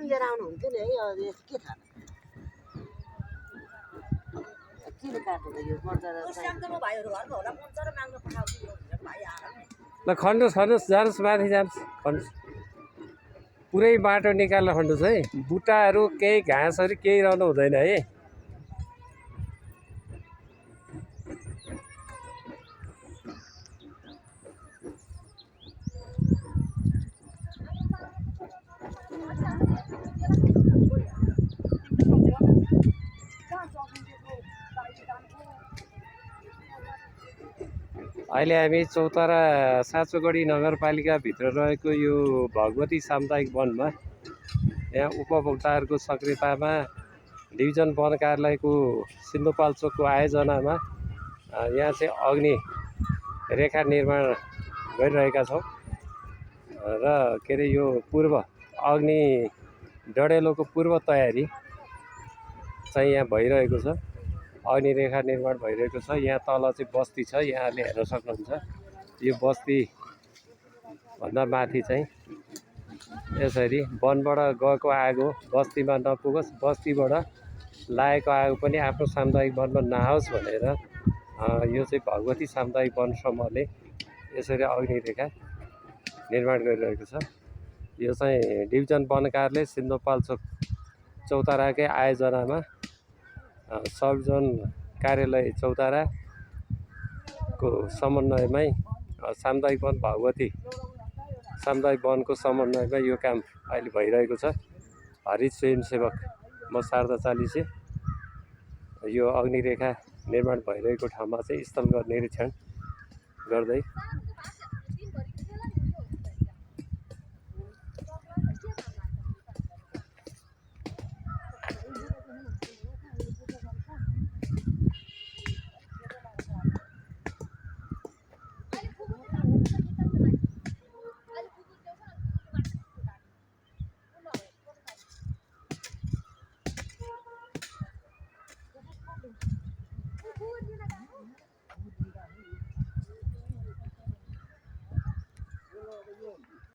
पनि लिएर आउनुहुन्थ्यो नि है के थाहा किन काटेको यो पर्दा ल खन्नुहोस् खन्नुहोस् जानुहोस् माथि जानुहोस् खन्नुहोस् पुरै बाटो निकालेर खन्नुहोस् है बुट्टाहरू केही घाँसहरू केही रहनु हुँदैन है अहिले हामी चौतारा साँचोगढी नगरपालिकाभित्र रहेको यो भगवती सामुदायिक वनमा यहाँ उपभोक्ताहरूको सक्रियतामा डिभिजन वन कार्यालयको सिन्धुपाल्चोकको आयोजनामा यहाँ चाहिँ अग्नि रेखा निर्माण गरिरहेका छौँ र के अरे यो पूर्व अग्नि डढेलोको पूर्व तयारी चाहिँ यहाँ भइरहेको छ अग्नि रेखा निर्माण भइरहेको छ यहाँ तल चाहिँ बस्ती छ यहाँले हेर्न सक्नुहुन्छ यो बस्ती भन्दा माथि चाहिँ यसरी वनबाट गएको आगो बस्तीमा नपुगोस् बस्तीबाट लागेको आगो पनि आफ्नो सामुदायिक वनमा नआओस् भनेर यो चाहिँ भगवती सामुदायिक वन समूहले यसरी अग्नि रेखा निर्माण गरिरहेको छ यो चाहिँ डिभिजन वन कार्यालय सिन्धुपाल्चोक चौताराकै आयोजनामा सब जोन कार्यालय चौताराको समन्वयमै सामुदायिक वन भगवती सामुदायिक वनको समन्वयमा यो काम अहिले भइरहेको छ हरित स्वयंसेवक म शारदा चालिसे यो अग्निरेखा निर्माण भइरहेको ठाउँमा चाहिँ स्थलगत निरीक्षण गर्दै